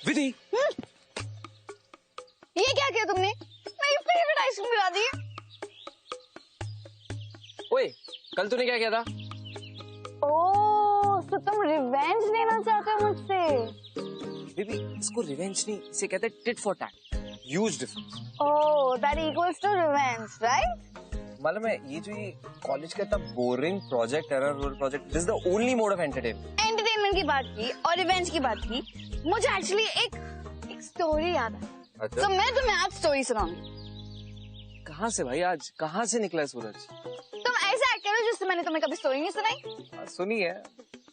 विधि, ये क्या किया तुमने? मेरी फेवरेट आइसक्रीम गिरा दी। ओए, कल तूने क्या किया था? ओह, तो तुम रिवेंज लेना चाहते हो मुझसे? बेबी, इसको रिवेंज नहीं, इसे कहते हैं tit for tat. Huge difference. Oh, that equals to revenge, right? मालूम है, ये जो ये कॉलेज का इतना बोरिंग प्रोजेक्ट है ना, role project, this is the only mode of entertainment की बात की और रिवेंज की बात की, मुझे एक्चुअली एक स्टोरी याद है। अच्छा? तो मैं तुम्हें आज स्टोरी सुनाऊंगी। कहाँ से भाई, आज कहाँ से निकला है सूरज? तुम ऐसे एक्ट करो जिससे मैंने तुम्हें कभी स्टोरी नहीं सुनाई। सुनी है,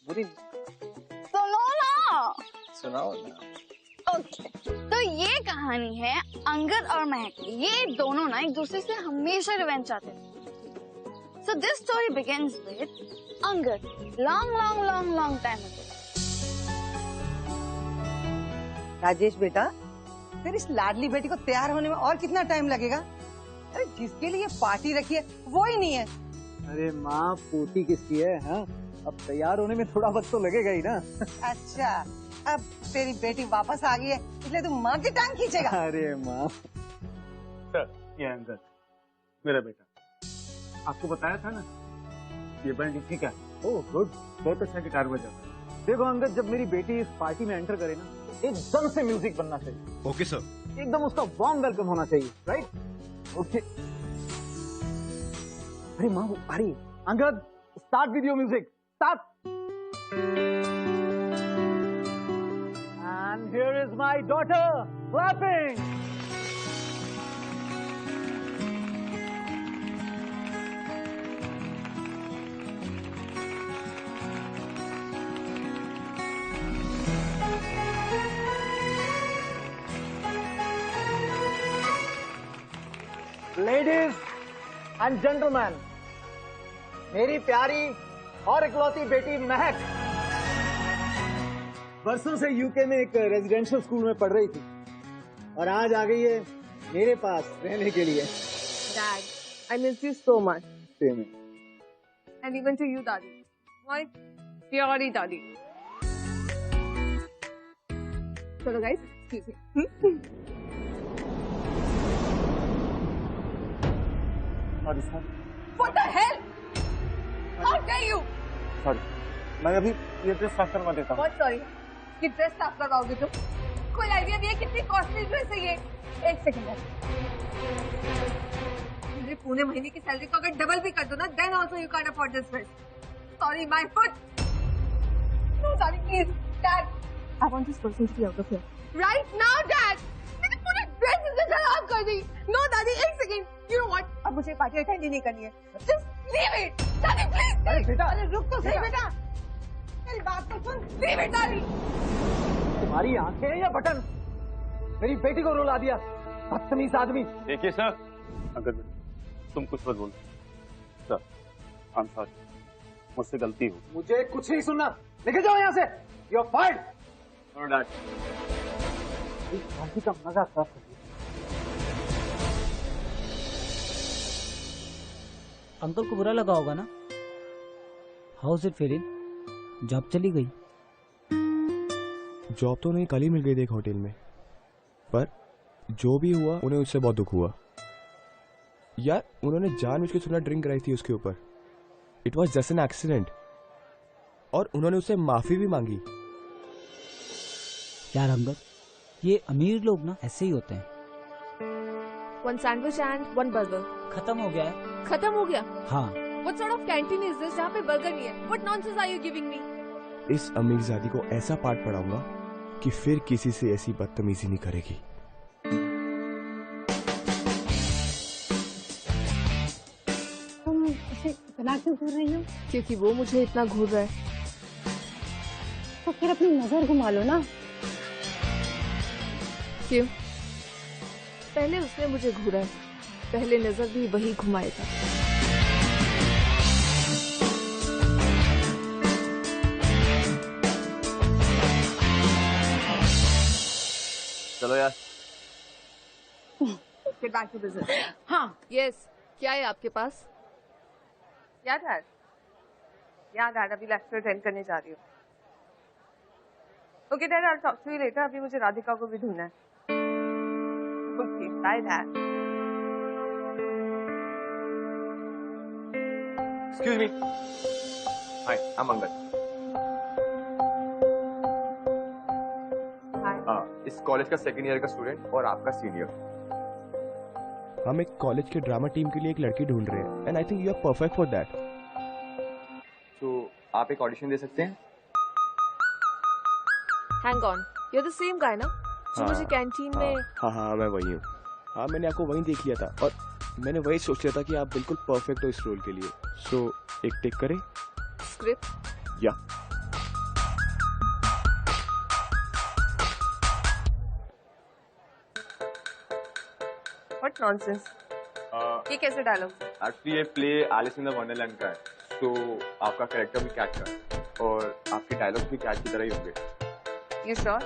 बुरी। सुनो ना। सुनाओ ना। ओके, तो ये कहानी है अंगद और महक की। ये दोनों ना एक दूसरे से हमेशा रिवेंज चाहते थे। So this story begins with Angad long time ago. Rajesh बेटा, फिर इस लाडली बेटी को तैयार होने में और कितना टाइम लगेगा? अरे जिसके लिए पार्टी रखी है वो ही नहीं है। अरे माँ, पोती किसकी है? हाँ, अब तैयार होने में थोड़ा वक्त तो लगेगा ही ना। अच्छा, अब तेरी बेटी वापस आ गई है इसलिए तू माँ की टांग खींचेगा? अरे माँ। सर, ये अंगद मेरा बेटा, आपको बताया था ना ये बैंड इसी का। ओह गुड, बहुत अच्छा गिटार बजाता है। देखो अंगद, जब मेरी बेटी इस पार्टी में एंटर करे ना, एकदम से म्यूजिक बनना चाहिए। Okay sir. एकदम उसका वार्म वेलकम होना चाहिए, राइट? ओके। अरे माँ, वो आ रही है। Angad, start with your music, start. And here is my daughter clapping. Ladies and gentlemen, मेरी प्यारी और इकलौती बेटी महक बरसों से यूके में एक रेजिडेंशियल स्कूल में पढ़ रही थी और आज आ गई है मेरे पास रहने के लिए। Dad, I miss you so much. Same. And even to you, Daddy. My dearie Daddy. Chalo guys, excuse me. Sorry. What the hell? How dare you? Sorry. मैं अभी ये ड्रेस साफ करवा देता हूँ। What sorry? कि ड्रेस साफ करवाओगे तुम? कोई आइडिया नहीं है कितनी कॉस्टली ड्रेस है ये? एक सेकंड। मेरे पूरे महीने की सैलरी को अगर डबल भी कर दो ना, then also you can't afford this dress. Sorry, my foot. No, sorry, please, Dad. I want this person to be out of here. Right now, Dad. मैंने पूरी ड्रेस इसे खराब कर दी। No, Daddy, एक सेकंड। You know what? अब मुझे party attend ही नहीं करनी है। Just leave it, Daddy, please. अरे बेटा, अरे रुक तो सही बेटा। मेरी बात तो सुन। Leave it, Daddy. तुम्हारी आंखें या बटन? मेरी बेटी को रुला दिया, बदतमीज आदमी। देखिए सर, अगर तुम कुछ मत बोलो सर, I'm sorry, मुझसे गलती हो। मुझे कुछ नहीं सुनना, निकल जाओ यहाँ से। You're fired. और डैड, इस पार्टी का मजा खराब कर दिया। अंकल को बुरा लगा होगा ना? How is it feeling? Job चली गई? जॉब तो नहीं, कल ही मिल गई थी एक होटल में, पर जो भी हुआ उन्हें उससे बहुत दुख हुआ यार। उन्होंने जानबूझ के सुना ड्रिंक कराई थी उसके ऊपर। It was just an accident और उन्होंने उससे माफी भी मांगी। यार अंकल, ये अमीर लोग ना ऐसे ही होते हैं। One sandwich and one burger. खत्म हो गया है। खत्म हो गया? हाँ। What sort of canteen is this जहाँ पे बर्गर नहीं है? What nonsense are you giving me? इस अमीरजादी को ऐसा पाठ पढ़ाऊंगा कि फिर किसी से ऐसी बदतमीजी नहीं करेगी। तुम इसे इतना क्यों घूर रही हो? क्योंकि वो मुझे इतना घूर रहा है। तो फिर अपनी नजर घुमा लो ना। क्यों? पहले उसने मुझे घूरा है, पहले नजर भी वही घुमाएगा। चलो यार। Get back to business. हाँ, Yes, क्या है आपके पास? क्या डैड? या डैड अभी लेक्चर अटेंड करने जा रही हूँ। Okay, Dad, I'll talk to you later. अभी मुझे राधिका को भी ढूंढना है. Okay, bye, Dad. Excuse me. Hi, I'm Angad. Hi. इस कॉलेज का सेकंड ईयर का स्टूडेंट और आपका सीनियर. हम एक कॉलेज के ड्रामा टीम के लिए एक लड़की ढूंढ रहे हैं and I think you are perfect for that. तो आप एक ऑडिशन दे सकते हैं? Hang on, you're the same guy, ना? जो मुझे कैंटीन में. हाँ मैं वही हूँ. हाँ मैंने आपको वहीं देख लिया था और मैंने वही सोच लिया था कि आप बिल्कुल परफेक्ट हो इस रोल के लिए. सो एक टेक करें? Script. या. What nonsense. ये कैसे डायलॉग? एक्चुअली ये play Alice in the wonderland का है. तो आपका कैरेक्टर भी कैट का है और आपके डायलॉग्स भी कैट की तरह ही होंगे. You sure?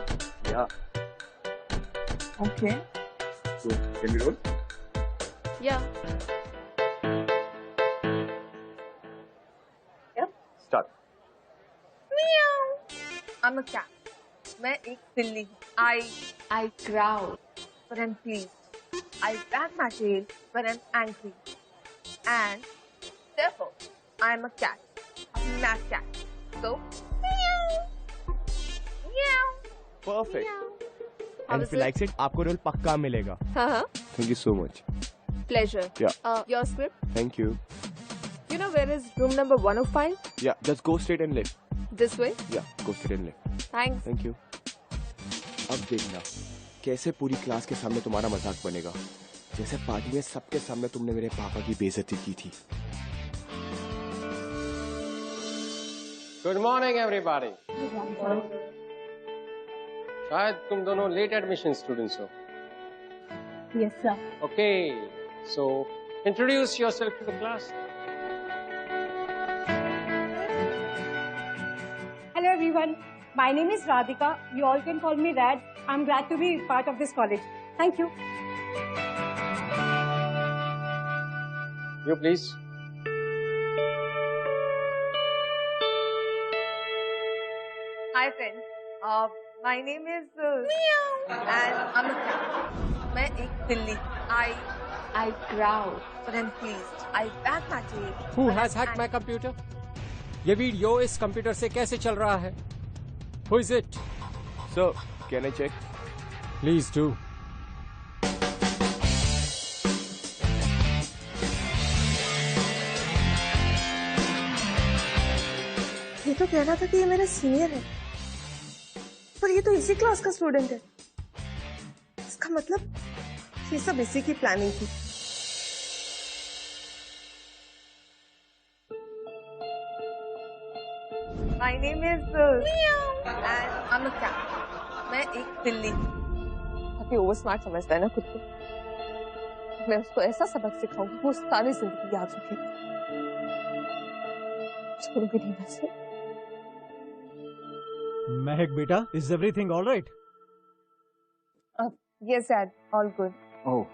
या. Okay. So can we roll? Yeah. Yep. Start. Meow. I'm a cat. मैं एक बिल्ली हूँ. I growl when I'm pleased. I wag my tail when I'm angry. And therefore, I'm a cat. A mad cat. So, meow. Meow. Perfect. Meow. And if you like it, आपको role पक्का मिलेगा. Uh-huh. Thank you so much. Pleasure. Yeah. Your script? Thank you. You know where is room number 105? Yeah, just go straight and left. This way? Yeah, go straight and left. Thanks. Thank you. अब देखना कैसे पूरी class के सामने तुम्हारा मजाक बनेगा, जैसे पार्टी में सबके सामने तुमने मेरे पापा की बेइज्जती की थी. Good morning everybody. शायद तुम दोनों लेट एडमिशन स्टूडेंट्स हो. Yes sir. Okay, so introduce yourself to the class. Hello everyone, my name is Radhika. You all can call me Rad. I'm glad to be part of this college. Thank you. You please. Hi friends. My name is Meow. And I'm a cat. मैं एक बिल्ली हूँ. I growl when I'm pleased. I wag my tail. Who has hacked my computer? ये video इस computer से कैसे चल रहा है? Who is it? Sir, can I check? Please do. ये तो कह रहा था कि ये मेरा सीनियर है, पर ये तो इसी क्लास का स्टूडेंट है. इसका मतलब ये सब इसी की प्लानिंग थी. My name is Meow. And I'm a cat. मैं एक बिल्ली हूँ. काफी ओवर स्मार्ट समझता है ना खुद को. मैं उसको ऐसा सबक सिखाऊंगी वो सारी जिंदगी याद रखेगी. छोड़ूंगी नहीं वैसे. महक बेटा, is everything all right? Yes, Dad. All good. Oh,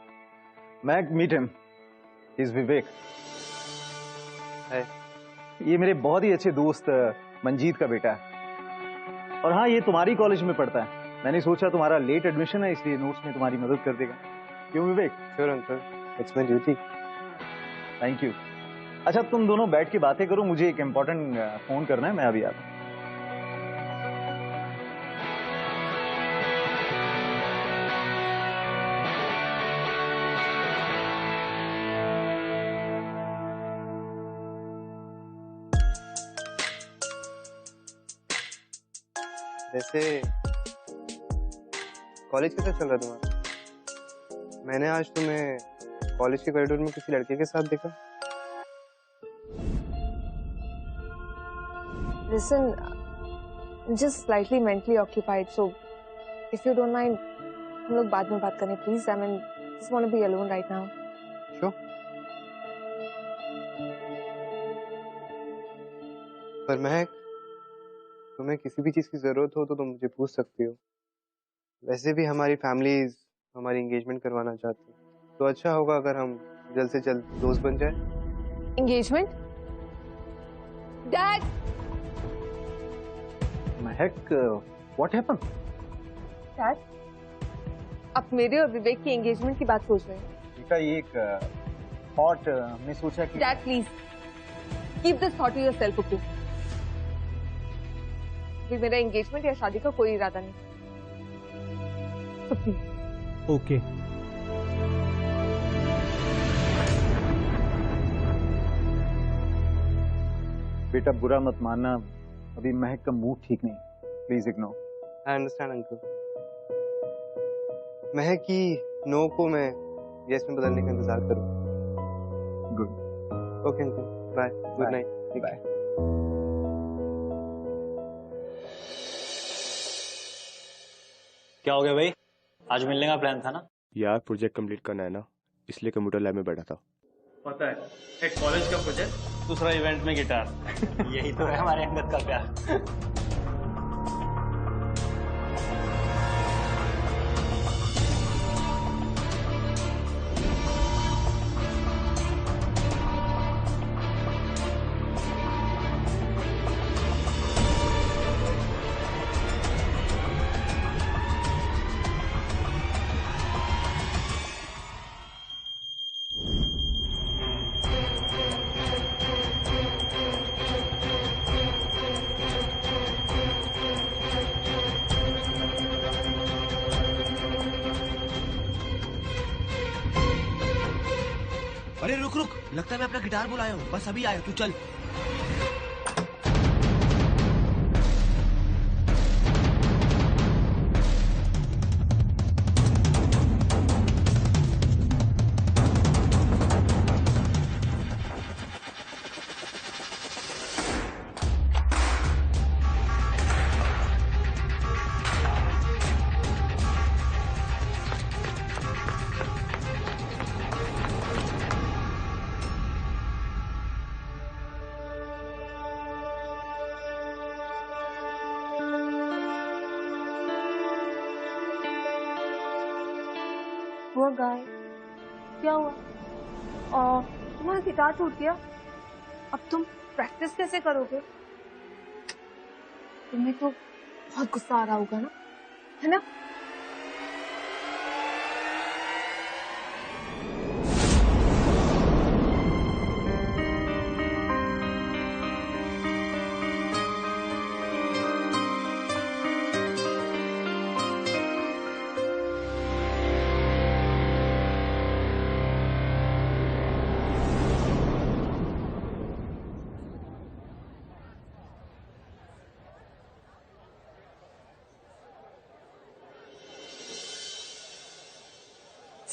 Meg, meet him. He's Vivek. Hi. ये मेरे बहुत ही अच्छे दोस्त मंजीत का बेटा है. और हाँ, ये तुम्हारी कॉलेज में पढ़ता है. मैंने सोचा तुम्हारा लेट एडमिशन है इसलिए नोट्स में तुम्हारी मदद कर देगा. क्यों विवेक? Sure uncle, it's my duty. Thank you. अच्छा तुम दोनों बैठ के बातें करो, मुझे एक इम्पोर्टेंट फोन करना है, मैं अभी आता हूँ. वैसे कॉलेज कैसा चल रहा है तुम्हारा? मैंने आज तुम्हें कॉलेज के कॉरिडोर में किसी लड़के के साथ देखा. Listen, I'm just slightly mentally occupied, so if you don't mind, हम लोग बाद में बात करें, please. I mean, just want to be alone right now. Sure. पर महक, तुम्हें किसी भी चीज की जरूरत हो तो तुम मुझे पूछ सकती हो. वैसे भी हमारी फैमिलीज हमारी एंगेजमेंट करवाना चाहती है, तो अच्छा होगा अगर हम जल्द से जल्द दोस्त बन जाए. Engagement? Dad! Mahak, what happened? Dad, आप मेरे और विवेक की एंगेजमेंट की बात सोच रहे हैं? बेटा ये एक थॉट हमने सोचा कि dad please keep this thought to yourself, okay? फिर मेरा एंगेजमेंट या शादी का कोई इरादा नहीं, तो प्लीज। Okay. बेटा बुरा मत मानना, अभी महक का मूड ठीक नहीं, please ignore. I understand uncle. महक की नो को मैं यस में बदलने का इंतजार करूँ। Good. Okay uncle, bye, good night. Bye. क्या हो गया भाई? आज मिलने का प्लान था ना? यार प्रोजेक्ट कंप्लीट करना है ना, इसलिए कंप्यूटर लैब में बैठा था। पता है, एक कॉलेज का प्रोजेक्ट, दूसरा इवेंट में गिटार। यही तो है हमारे अंगद का प्यार। अरे रुक रुक, लगता है मैं अपना गिटार बुलाया हूँ, बस अभी आया, तू चल। हुआ गाय, क्या हुआ? और तुम्हारा गिटार टूट गया, अब तुम प्रैक्टिस कैसे करोगे? तुम्हें तो बहुत गुस्सा आ रहा होगा ना, है ना?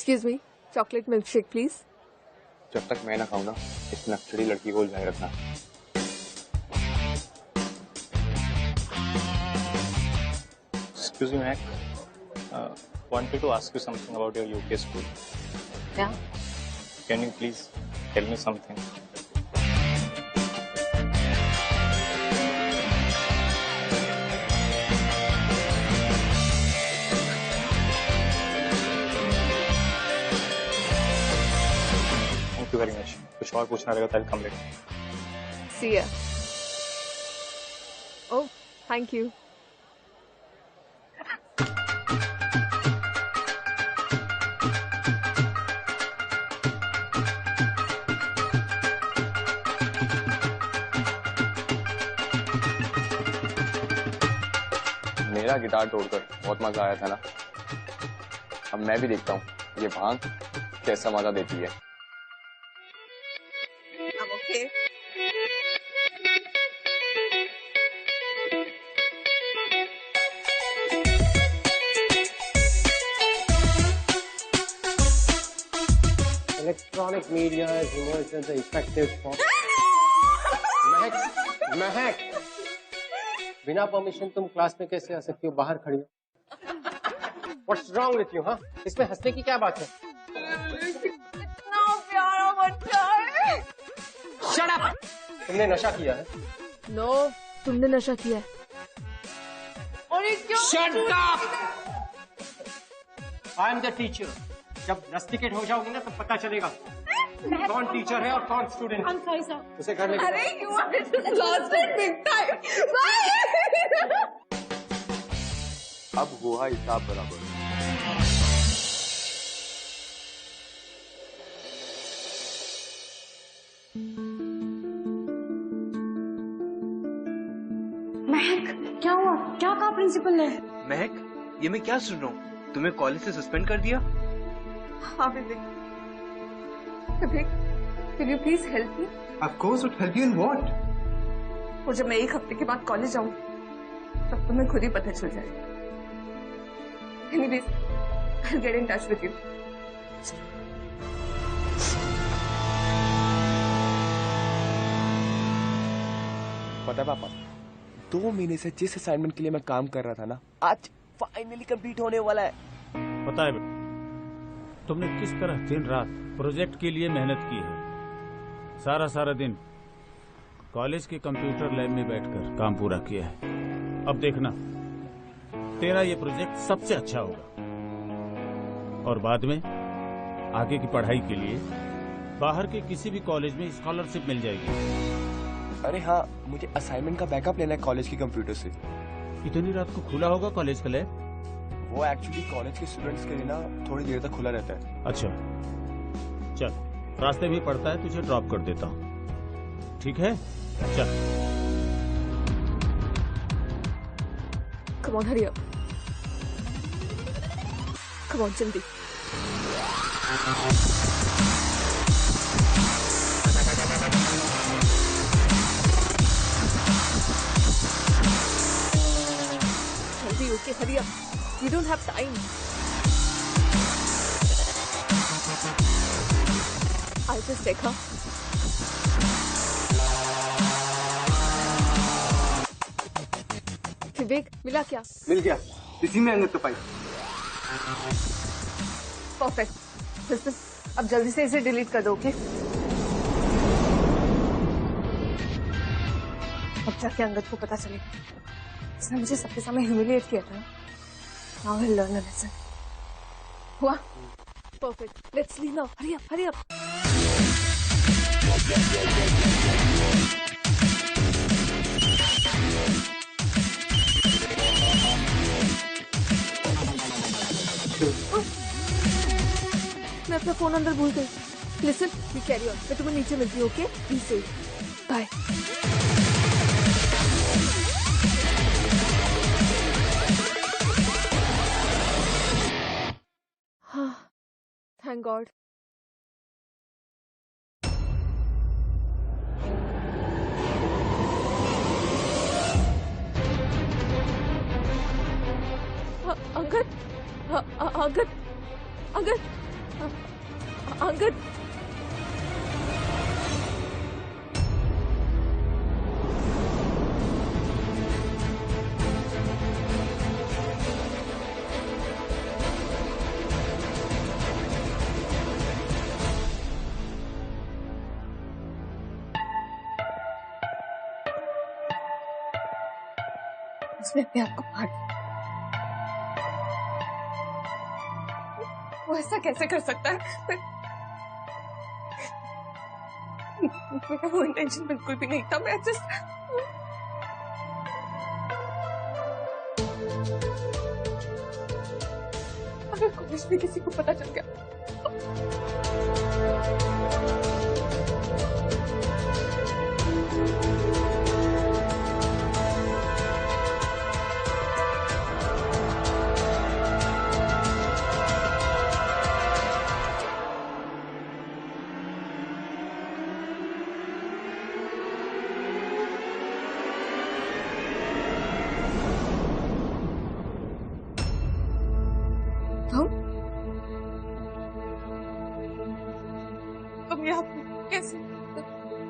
Excuse me, chocolate milkshake, please. जब तक मैं ना खाऊं ना, इस नक्चड़ी लड़की को उलझाए रखना। Excuse me, Mac. Wanted to ask you something about your UK school. Yeah. Can you please tell me something? Thank you very much. कुछ और पूछना रहेगा तो come later. See ya. Oh, thank you. मेरा गिटार तोड़कर बहुत मजा आया था ना, अब मैं भी देखता हूँ ये भांग कैसा मजा देती है। I'm okay. Electronic media has emerged as an effective form. महक, बिना परमिशन तुम क्लास में कैसे आ सकती हो? बाहर खड़ी हो। What's wrong with you, हाँ? इसमें हंसने की क्या बात है? कितना प्यारा बच्चा है। Shut up! तुमने नशा किया है? No, तुमने नशा किया है। और ये क्यों? Shut up! I am the teacher. जब रस्टिकेट हो जाओगी ना तो पता चलेगा कौन टीचर है और कौन स्टूडेंट। I'm sorry, sir. उसे घर लेके अरे you are lost it big time. Bye. अब हुआ हिसाब बराबर। महक, क्या हुआ? क्या कहा प्रिंसिपल ने? महक, ये मैं क्या सुन रहा हूँ? तुम्हें कॉलेज से सस्पेंड कर दिया? हाँ विवेक, will you please help me? Of course, would help you in what? और जब मैं 1 हफ्ते के बाद कॉलेज जाऊँ तब तुम्हें खुद ही पता चल जाएगा। Anyways, I'll get in touch with you. पता है पापा, 2 महीने से जिस असाइनमेंट के लिए मैं काम कर रहा था ना, आज फाइनली कंप्लीट होने वाला है। पता है तुमने किस तरह दिन रात प्रोजेक्ट के लिए मेहनत की है। सारा दिन कॉलेज के कंप्यूटर लैब में बैठकर काम पूरा किया है। अब देखना, तेरा ये प्रोजेक्ट सबसे अच्छा होगा और बाद में आगे की पढ़ाई के लिए बाहर के किसी भी कॉलेज में स्कॉलरशिप मिल जाएगी। अरे हाँ, मुझे असाइनमेंट का बैकअप लेना है कॉलेज के कंप्यूटर से। इतनी रात को खुला होगा कॉलेज का लैब? वो एक्चुअली कॉलेज के स्टूडेंट्स के लिए ना थोड़ी देर तक खुला रहता है। अच्छा, चल रास्ते में पड़ता है, तुझे ड्रॉप कर देता हूँ, ठीक है? चल। Come on, hurry up. Come on, जल्दी। जल्दी, okay, hurry up. We don't have time. I'll just check her. विवेक, मिला क्या? मिल गया, इसी में अंगद तो पाई। परफेक्ट। लिसन, अब जल्दी से इसे डिलीट कर दो, ओके? अब जाके अंगद को पता चलेगा इसने मुझे सबके सामने ह्यूमिलिएट किया था। Now will learn a lesson. हुआ? Perfect. Let's leave now. Hurry up, hurry up. मैं अपना फोन अंदर भूल गई। Listen, we carry on. मैं तुम्हें नीचे मिलती हूँ, ओके? Be safe. बाय। हाँ, थैंक गॉड। अंगद, अंगद, अंगद, अंगद। उसने अपने आप को मार दिया। वो ऐसा कैसे कर सकता है? मेरा वो इंटेंशन बिल्कुल भी नहीं था। मैं जस्ट अगर कॉलेज में किसी को पता चल गया तुम यहाँ कैसे?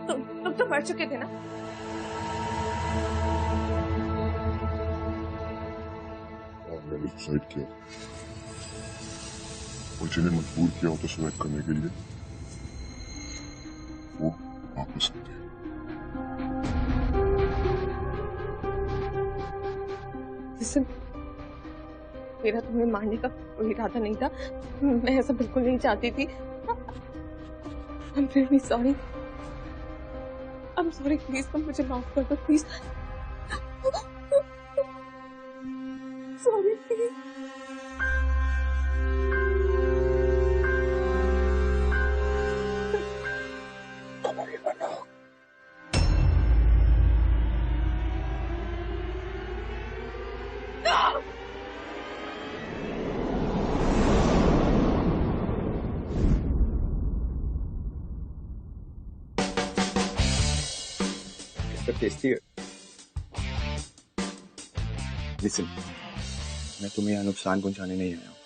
तुम तो मर चुके थे ना? मैंने सुसाइड किया और जिन्हें मजबूर किया होता सुसाइड करने के लिए वो वापस आते हैं। Listen, मेरा तुम्हें मारने का कोई इरादा नहीं था। मैं ऐसा बिल्कुल नहीं चाहती थी। I'm really sorry. I'm sorry. Please, तुम मुझे माफ कर दो, please. Sorry please. टेस्टी है। लिसन, मैं तुम्हें यहाँ नुकसान पहुंचाने नहीं आया हूँ।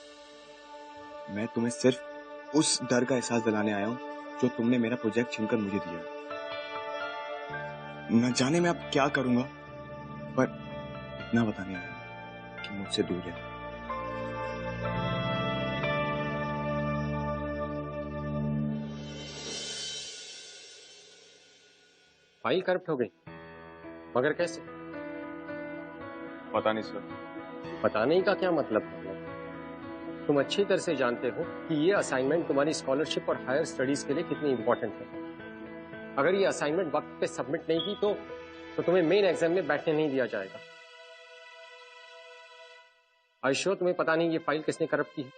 मैं तुम्हें सिर्फ उस डर का एहसास दिलाने आया हूँ जो तुमने मेरा प्रोजेक्ट छीनकर मुझे दिया। न जाने मैं अब क्या करूंगा, पर इतना बताने आया हूँ कि मुझसे दूर है। फाइल करप्ट हो गई, मगर कैसे? पता नहीं सर। पता नहीं का क्या मतलब है? तुम अच्छी तरह से जानते हो कि ये असाइनमेंट तुम्हारी स्कॉलरशिप और हायर स्टडीज के लिए कितनी इंपॉर्टेंट है। अगर ये असाइनमेंट वक्त पे सबमिट नहीं की तो तुम्हें मेन एग्जाम में बैठने नहीं दिया जाएगा। आयुष्यो, तुम्हें पता नहीं ये फाइल किसने करप्ट की है?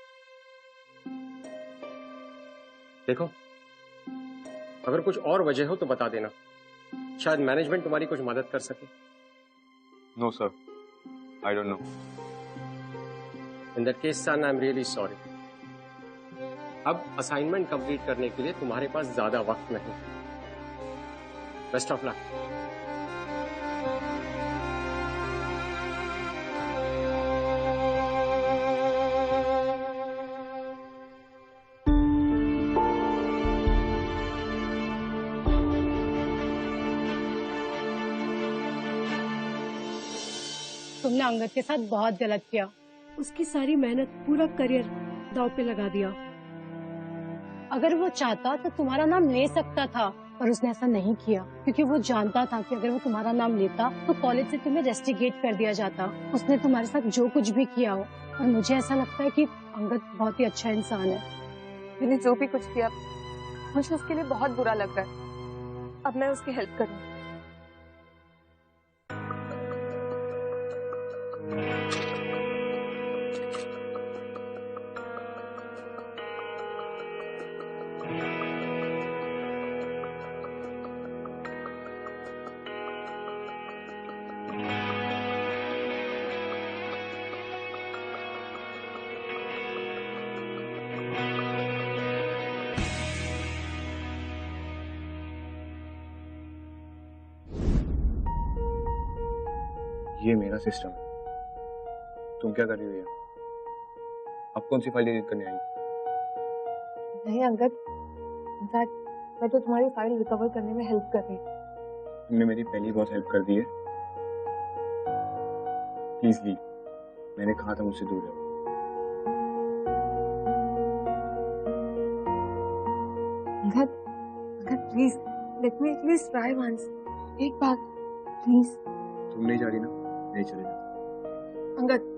देखो, अगर कुछ और वजह हो तो बता देना, शायद मैनेजमेंट तुम्हारी कुछ मदद कर सके। No sir, I don't know. In that case son, I am really sorry. अब असाइनमेंट कंप्लीट करने के लिए तुम्हारे पास ज्यादा वक्त नहीं। Best of luck. तुमने अंगद के साथ बहुत गलत किया। उसकी सारी मेहनत, पूरा करियर दांव पे लगा दिया। अगर वो चाहता तो तुम्हारा नाम ले सकता था, पर उसने ऐसा नहीं किया क्योंकि वो जानता था कि अगर वो तुम्हारा नाम लेता तो कॉलेज से तुम्हें रेस्टिगेट कर दिया जाता। उसने तुम्हारे साथ जो कुछ भी किया हो, और मुझे ऐसा लगता है कि अंगद बहुत ही अच्छा इंसान है। मैंने जो भी कुछ किया मुझे उसके लिए बहुत बुरा लग रहा है। अब मैं उसकी हेल्प करूँ। ये मेरा सिस्टम है। तुम क्या कर रही हो यहाँ? अब कौन सी फाइल एडिट करने आई? नहीं अंगद, इनफैक्ट मैं तो तुम्हारी फाइल रिकवर करने में हेल्प कर रही हूँ। तुमने मेरी पहली बहुत हेल्प कर दी है। Please leave. मैंने कहा था मुझसे दूर रहो। Angad, Angad please let me at least try once. एक बार प्लीज। तुम नहीं जा रही ना? नहीं चले जाओ। अंगद,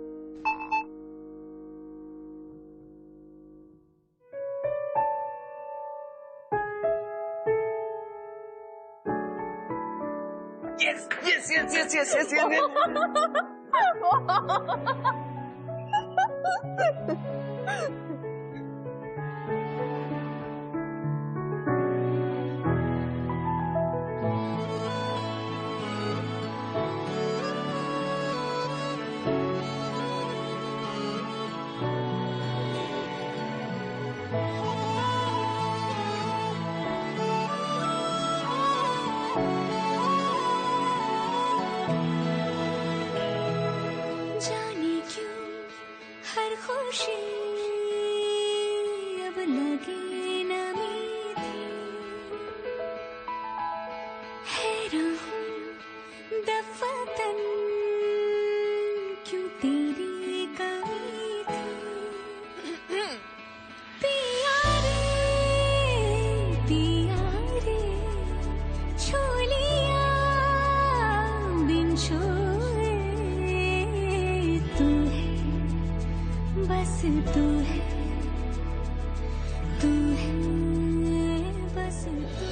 जाने क्यों हर खुशी अब लगे न मीठी, हैरान हूँ दफातन क्यों तेरी कमी थी। पिया रे छू लिया बिन छुए, तू है बस तू है, तू है बस तू।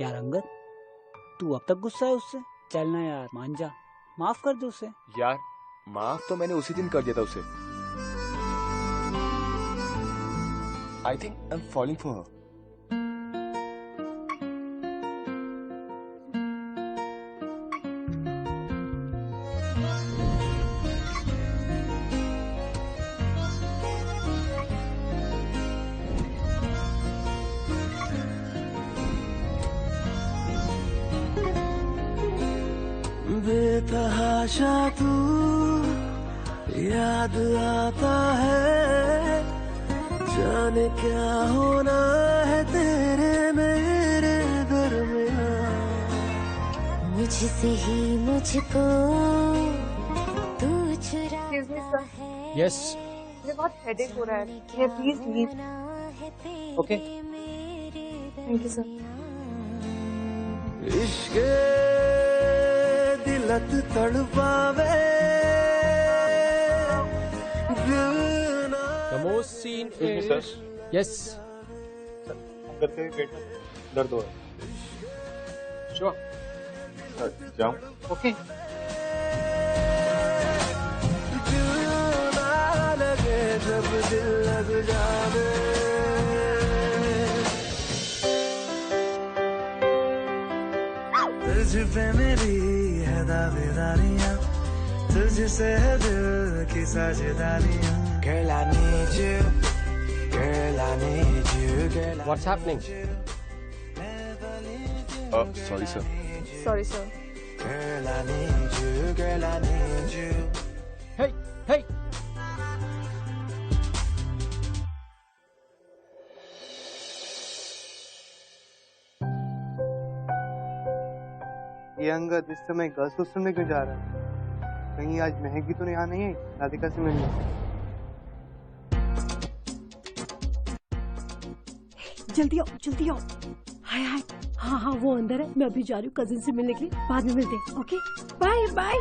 यार अंगद, तू अब तक गुस्सा है उससे? चलना यार, मान जा, माफ कर दे उसे। यार माफ तो मैंने उसी दिन कर दिया था उसे। I think I am falling for her. बेतहाशा तू याद आता है, जाने क्या होना है तेरे मेरे दरमियां। मुझसे ही मुझको तू चुरा है। यस, मुझे बहुत हेडेक हो रहा है। Please leave. Okay, thank you sir. इश्क दिलत तड़पावे। The most scene is yes अंदर से पेट में दर्द हो रहा है। sure. जाऊं? ओके। लगे जब दिल लग जावे। तुझ पे मेरी है दावेदारियां, तुझसे है दिल की साझेदारियां। Girl, I need you. Girl, I need you. Girl, I What's happening? Sorry sir. Sorry sir. Girl, I need you. Girl, I need you. Hey, hey. ये अंगद इस समय गर्ल्स हॉस्टल में क्यों जा रहा है? कहीं आज महक भी तो यहाँ नहीं है राधिका से मिलने? जल्दी आओ, जल्दी आओ। हाय हाय। हाँ हाँ, वो अंदर है, मैं अभी जा रही हूँ कजिन से मिलने के लिए। बाद में मिलते हैं। Okay, bye bye.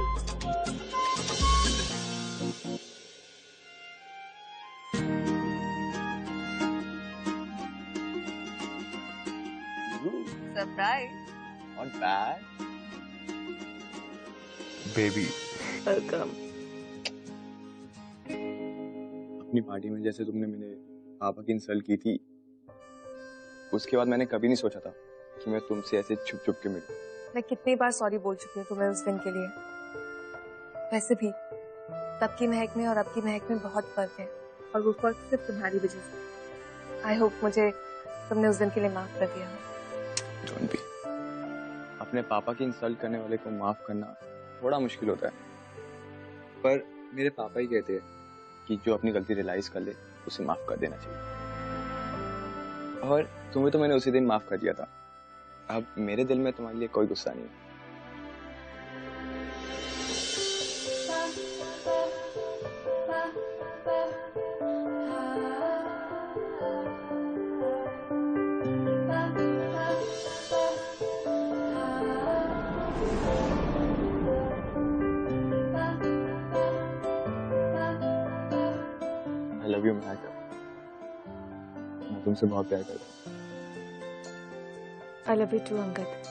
Surprise. Not bad. Baby. Welcome. अपनी पार्टी में जैसे तुमने मेरे पापा की इंसल्ट की थी, उसके बाद मैंने कभी नहीं सोचा था कि मैं तुमसे ऐसे छुप छुप के मिलूं। मैं कितनी बार सॉरी बोल चुकी हूँ तुम्हें उस दिन के लिए। वैसे भी तब की महक में और अब की महक में बहुत फर्क है, और वो फर्क सिर्फ तुम्हारी वजह से। आई होप मुझे तुमने उस दिन के लिए माफ कर दिया हो। Don't be. अपने पापा की इंसल्ट करने वाले को माफ करना थोड़ा मुश्किल होता है, पर मेरे पापा ही कहते हैं कि जो अपनी गलती रियलाइज कर ले उसे माफ कर देना चाहिए। और तुम्हें तो मैंने उसी दिन माफ कर दिया था। अब मेरे दिल में तुम्हारे लिए कोई गुस्सा नहीं। I love you, महक। मैं तुमसे बहुत प्यार करता हूँ। I love you too Angad.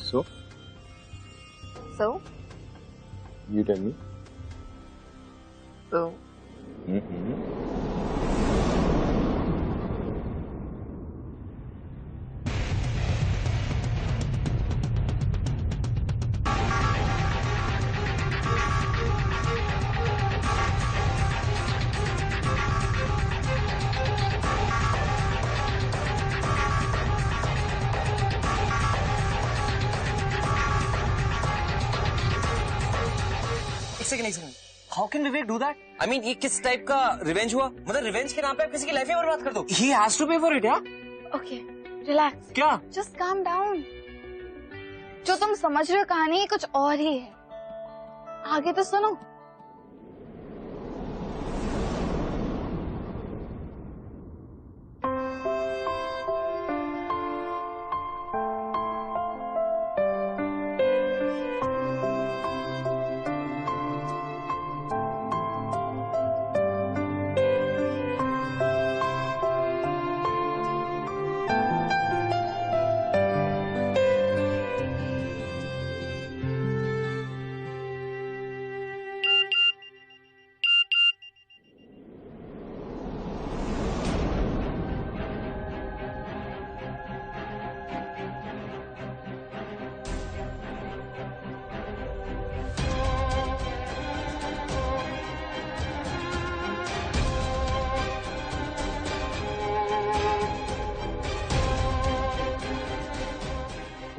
So, So, you tell me. so एक second. How can Vivek do that? I mean, ये किस टाइप का रिवेंज हुआ? मतलब रिवेंज के नाम पे आप किसी की लाइफ ही बर्बाद कर दो? ही हैज टू पे फॉर इट। यार ओके, रिलैक्स। क्या? Just calm down. जो तुम समझ रहे हो कहानी ये कुछ और ही है। आगे तो सुनो।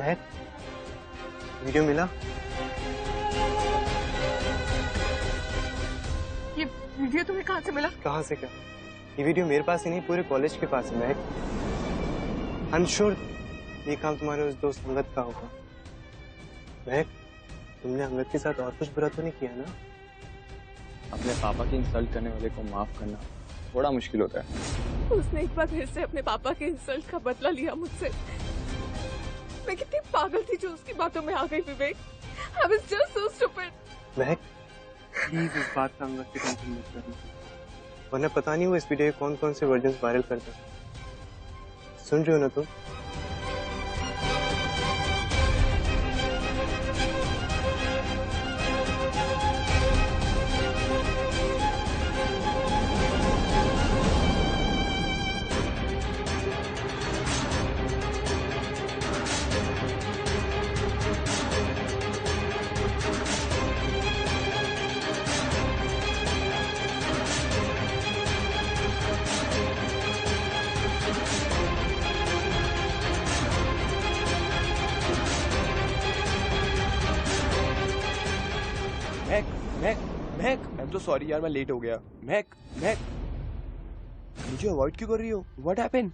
महक, वीडियो मिला? ये वीडियो तुम्हें कहाँ से मिला? कहाँ से क्या? ये वीडियो मेरे पास ही नहीं, पूरे कॉलेज के पास है महक। आई एम श्योर ये काम तुम्हारे उस दोस्त अंगद का होगा। महक, तुमने अंगद के साथ और कुछ बुरा तो नहीं किया ना? अपने पापा की इंसल्ट करने वाले को माफ करना थोड़ा मुश्किल होता है। उसने एक बार फिर से अपने पापा के इंसल्ट का बदला लिया मुझसे। मैं कितनी पागल थी जो उसकी बातों में आ गई विवेक। I was just so stupid. Mahak, please इस बात का अंगद से टेंशन मत करना, वरना पता नहीं वो इस वीडियो के कौन-कौन से वर्जन्स वायरल करता है। सुन रहे हो ना तुम? महक, आई एम सो सॉरी यार, मैं लेट हो गया। महक, मुझे अवॉइड क्यों कर रही हो? What happened?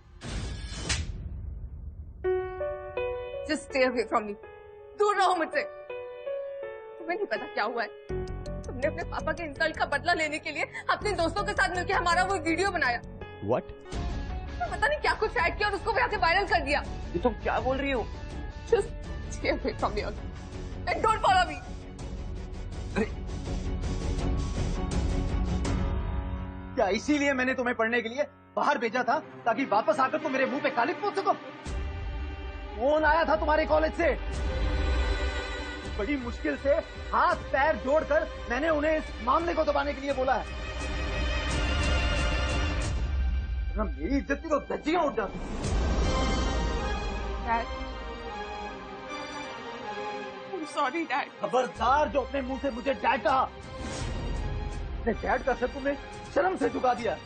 Just stay away from me. दूर रहो मुझसे। तुम्हें नहीं पता क्या हुआ है। तुमने अपने पापा के इंसल्ट का बदला लेने के लिए अपने दोस्तों के साथ मिलकर हमारा वो वीडियो बनाया। व्हाट? पता नहीं क्या कुछ ऐड किया और उसको जाके वायरल कर दिया। ये तुम क्या बोल रही हो? Just stay away from me and don't follow me. क्या इसीलिए मैंने तुम्हें पढ़ने के लिए बाहर भेजा था, ताकि वापस आकर तुम मेरे मुंह पे कालिक पोत सको? फोन आया था तुम्हारे कॉलेज से, बड़ी मुश्किल से हाथ पैर जोड़कर मैंने उन्हें इस मामले को दबाने के लिए बोला है। ना मेरी इज्जत की तो धज्जियां उड़ जाती। Dad, I'm sorry, Dad. खबरदार जो अपने मुंह से मुझे डैड कहा। अपने डैड का सर तुमने शर्म से झुका दिया।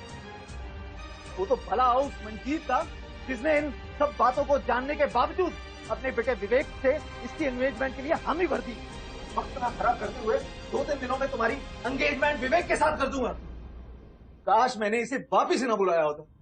वो तो भला उस मंजीत था जिसने इन सब बातों को जानने के बावजूद अपने बेटे विवेक से इसकी एंगेजमेंट के लिए हामी भर दी। वक्त ना खराब करते हुए 2-3 दिनों में तुम्हारी एंगेजमेंट विवेक के साथ कर दूंगा। काश मैंने इसे वापिस ही ना बुलाया होता।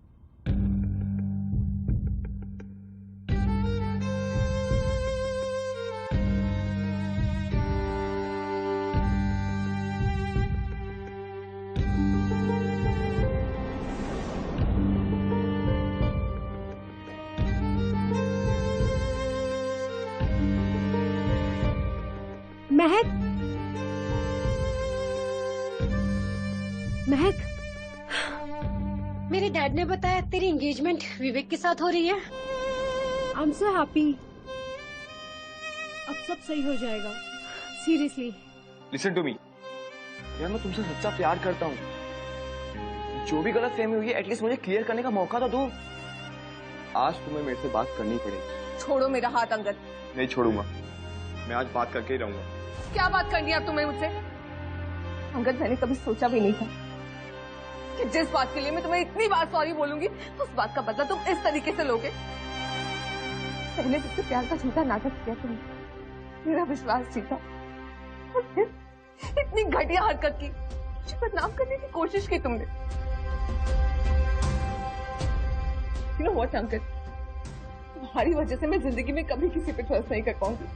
महक, महक, मेरे डैड ने बताया तेरी एंगेजमेंट विवेक के साथ हो रही है। I am so happy. अब सब सही हो जाएगा, सीरियसली। लिसन टू मी यार, मैं तुमसे सच्चा प्यार करता हूँ। जो भी गलत फहमी हुई है एटलीस्ट मुझे क्लियर करने का मौका तो दो। आज तुम्हें मेरे से बात करनी पड़ेगी। छोड़ो मेरा हाथ अंगद। नहीं छोड़ूंगा, मैं आज बात करके ही रहूंगा। क्या बात करनी है अब तुम्हें मुझसे? अंगद, मैंने कभी सोचा भी नहीं था कि जिस बात के लिए मैं तुम्हें इतनी बार सॉरी बोलूंगी उस बात का बदला तुम इस तरीके से लोगे। पहले मुझसे प्यार का झूठा नाटक किया तुमने, मेरा विश्वास जीता, और फिर इतनी घटिया हरकत की, मुझे बदनाम करने की कोशिश की तुमने। You know what, अंगद, तुम्हारी वजह से मैं जिंदगी में कभी किसी पे ट्रस्ट नहीं कर पाऊंगी।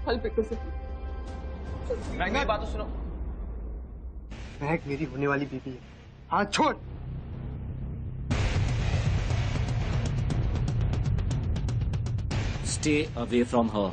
हल पे कुछ मेरी बात तो सुनो। महक मेरी होने वाली बीवी है, हाथ छोड़। Stay away from her.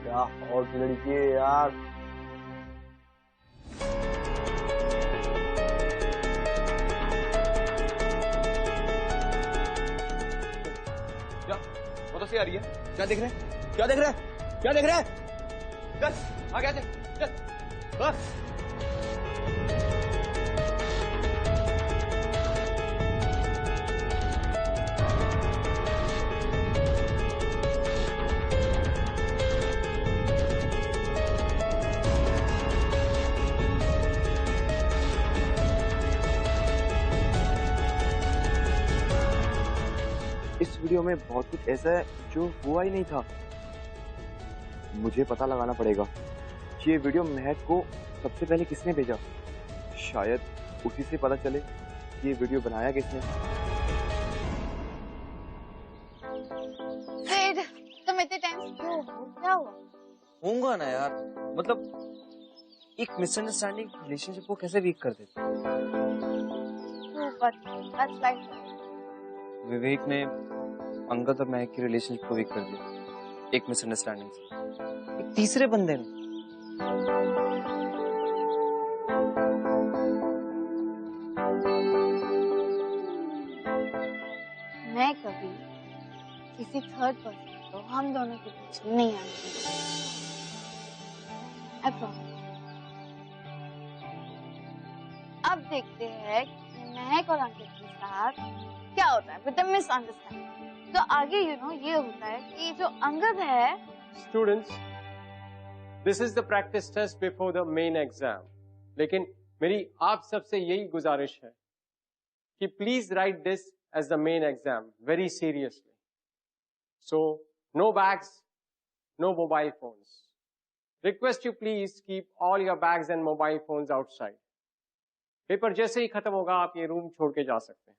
क्या हॉट लड़की है यार। से आ रही है? क्या देख रहे हैं? क्या देख रहे हैं? क्या देख रहे हैं? चल आगे आते, चल बस। इस वीडियो में बहुत कुछ ऐसा है जो हुआ ही नहीं था। मुझे पता लगाना पड़ेगा कि ये वीडियो महक को सबसे पहले किसने भेजा। शायद उसी से पता चले कि ये वीडियो बनाया किसने। फिर तुम इतने टाइम से क्यों हो? क्या हुआ? होगा ना यार, मतलब एक मिसअंडरस्टैंडिंग रिलेशनशिप को कैसे वीक कर देती है। विवेक ने अंगद और महक की रिलेशनशिप को वीक कर दिया एक मिसअंडरस्टैंडिंग से, एक तीसरे बंदे ने। मैं कभी किसी थर्ड पर्सन को हम दोनों के बीच नहीं आने दूंगी। I promise। अब देखते हैं कि महक और अंकित के साथ क्या होता है विद द मिसअंडरस्टैंडिंग। तो आगे ये होता है कि जो अंगद है। Students, this is the practice test before the main exam. लेकिन मेरी आप सबसे यही गुजारिश है कि please write this as the main exam very seriously. So no bags, no mobile phones. Request you please keep all your bags and mobile phones outside. Paper जैसे ही खत्म होगा आप ये रूम छोड़ के जा सकते हैं।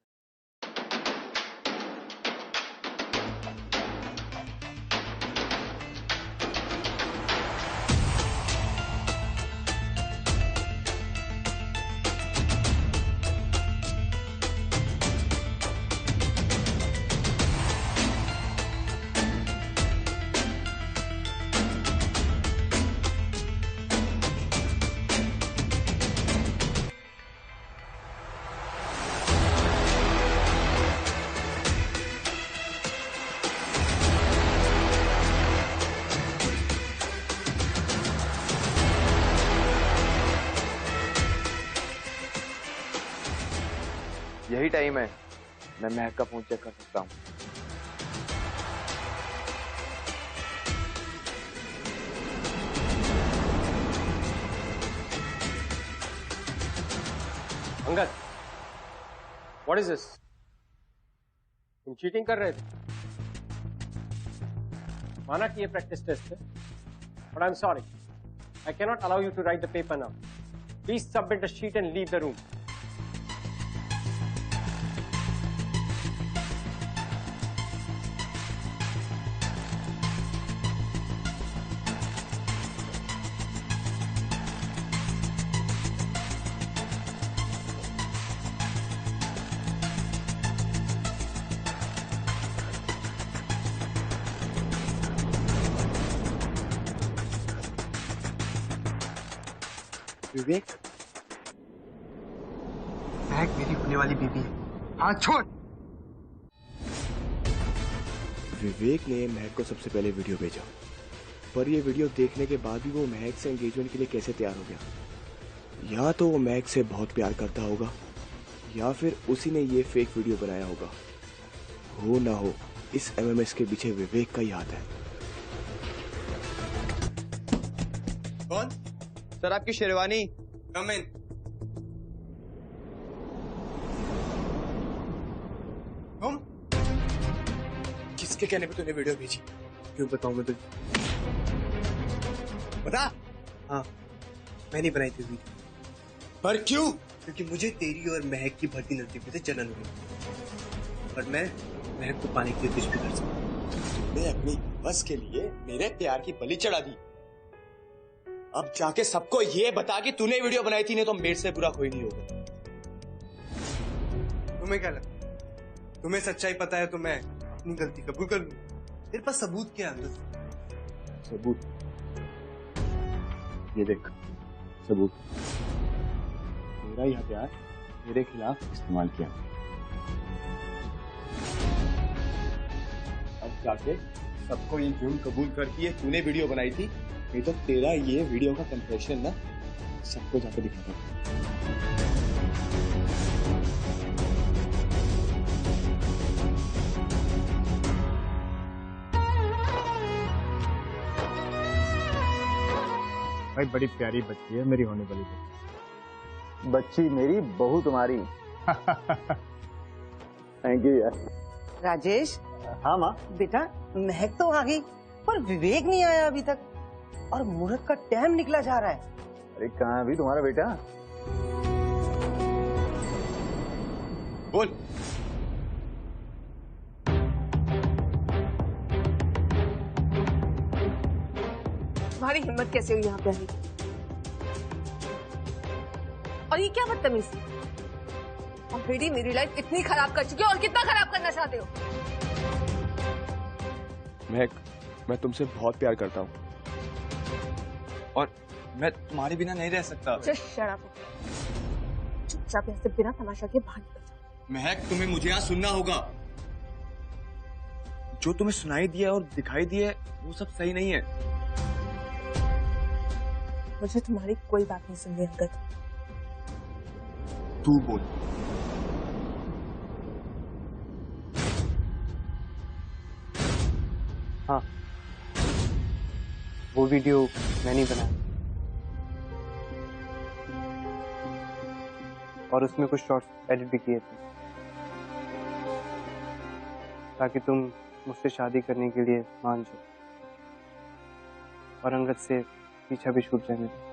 यही टाइम है, मैं महक का फोन चेक कर सकता हूँ। Angad, what is this? तुम चीटिंग कर रहे थे? माना कि ये प्रैक्टिस टेस्ट है, but I am sorry, I can not allow you to write the paper now. Please submit the sheet and leave the room. Vivek, Mahak मेरी होने वाली बीवी है, हाथ छोड़। विवेक ने महक को सबसे पहले वीडियो भेजा, पर ये वीडियो देखने के बाद भी वो महक से एंगेजमेंट के लिए कैसे तैयार हो गया। या तो वो महक से बहुत प्यार करता होगा, या फिर उसी ने ये फेक वीडियो बनाया होगा। हो ना हो, इस एमएमएस के पीछे विवेक का ही हाथ है। कौन? सर, आपकी शेरवानी। कम इन। तुम किसके कहने पे तूने वीडियो भेजी? क्यों बताऊं मैं तुझे? बता। हाँ, मैंने बनाई थी वीडियो। पर क्यों? क्योंकि मुझे तेरी और महक की भर्ती नजदीक से जलन हुई, और मैं महक को पाने के लिए कुछ भी कर सकता। तूने अपनी बस के लिए मेरे प्यार की बलि चढ़ा दी। अब जाके सबको ये बता कि तूने वीडियो बनाई थी, नहीं तो मेरे से बुरा कोई नहीं होगा। तुम्हें क्या लगता है? तुम्हें सच्चाई पता है तो मैं अपनी गलती कबूल कर लूं। तेरे पास सबूत क्या है? सबूत? ये देख, सबूत। मेरा यह प्यार मेरे खिलाफ इस्तेमाल किया। अब जाके सबको ये जुर्म कबूल करती है, तूने वीडियो बनाई थी, नहीं तो तेरा ये वीडियो का कंफेशन ना सबको जाके दिखा दो। भाई बड़ी प्यारी बच्ची है मेरी होने वाली बच्ची। बच्ची मेरी, बहू तुम्हारी। थैंक यू यार। राजेश। हाँ माँ। बेटा महक तो आ गई पर विवेक नहीं आया अभी तक, और मुहूर्त का टाइम निकला जा रहा है। अरे कहाँ अभी तुम्हारा बेटा? बोल। तुम्हारी हिम्मत कैसे हुई यहाँ पे आने की? और ये क्या बदतमीजी? ऑलरेडी मेरी लाइफ इतनी खराब कर चुकी है और कितना खराब करना चाहते हो? महक, मैं तुमसे बहुत प्यार करता हूँ और मैं तुम्हारे बिना नहीं रह सकता। Just shut up. चुपचाप यहाँ से बिना तमाशा के बाहर निकल जाओ। महक, तुम्हें मुझे यहाँ सुनना होगा। जो तुम्हें सुनाई दिया और दिखाई दिया वो सब सही नहीं है। मुझे तुम्हारी कोई बात नहीं सुननी अंगद। तू बोल। हाँ, वो वीडियो मैंने बनाया और उसमें कुछ शॉर्ट्स एडिट भी किए थे ताकि तुम मुझसे शादी करने के लिए मान जाओ और अंगद से पीछा भी छूट जाए मेरा।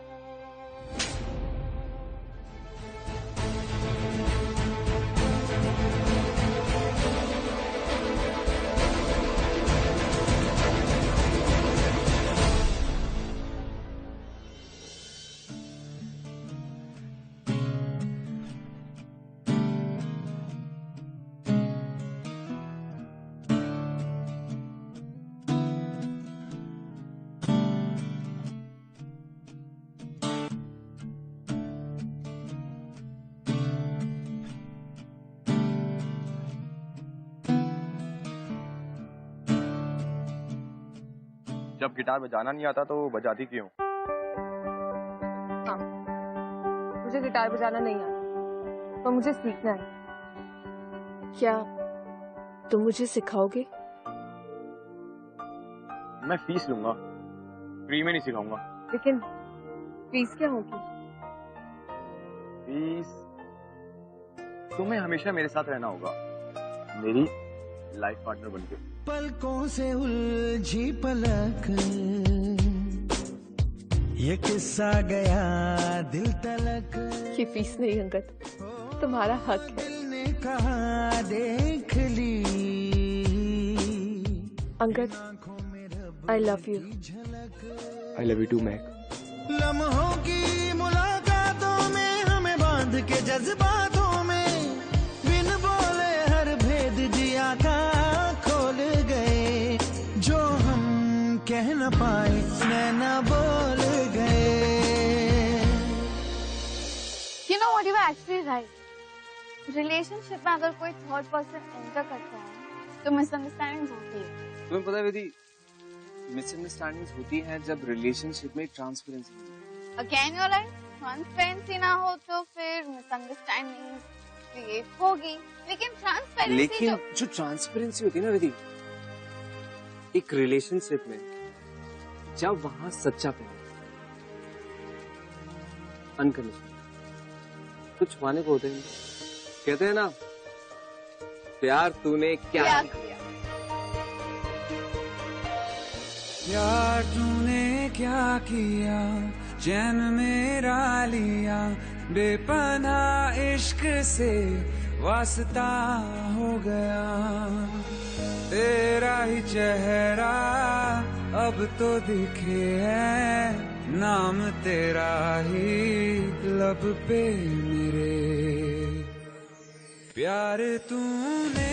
जब गिटार बजाना नहीं आता तो बजाती क्यों? हाँ, मुझे गिटार बजाना नहीं आता, तो मुझे सीखना है। क्या तुम मुझे सिखाओगे? मैं फीस लूंगा, फ्री में नहीं सिखाऊंगा। लेकिन फीस क्या होगी? फीस, तुम्हें हमेशा मेरे साथ रहना होगा, मेरी लाइफ पार्टनर बनके। पलकों से उलझी पलक, ये किस्सा गया दिल तलक। ये फीस नहीं अंगद, तुम्हारा हक है। दिल ने कहा देख ली। Angad, I love you. I love you too Mahak. लम्हों की मुलाकातों में हमें बांध के जज्बातों में, बिन बोले हर भेद जिया का खोल गए, जो हम कह न पाए नैना बोल गए। You know what, you were actually right. Relationship में अगर कोई थर्ड पर्सन एंटर करता है तो मिसअंडरस्टैंडिंग होती है। तुम्हें पता है विधि, मिसअंडरस्टैंडिंग्स होती हैं जब रिलेशनशिप में ट्रांसपेरेंसी नहीं है। Again you're right, ट्रांसपेरेंसी ना हो तो फिर मिसअंडरस्टैंडिंग क्रिएट होगी। लेकिन जो ट्रांसपेरेंसी होती है ना विधि, एक रिलेशनशिप में जब वहां सच्चा प्यार, अनकंडीशनल, कुछ छुपाने को होते हैं। कहते हैं ना, प्यार तूने क्या किया। प्यार तूने क्या किया, चैन मेरा लिया, बेपनाह इश्क से वास्ता हो गया। तेरा ही चेहरा अब तो दिखे है, नाम तेरा ही लब पे मेरे। प्यार तूने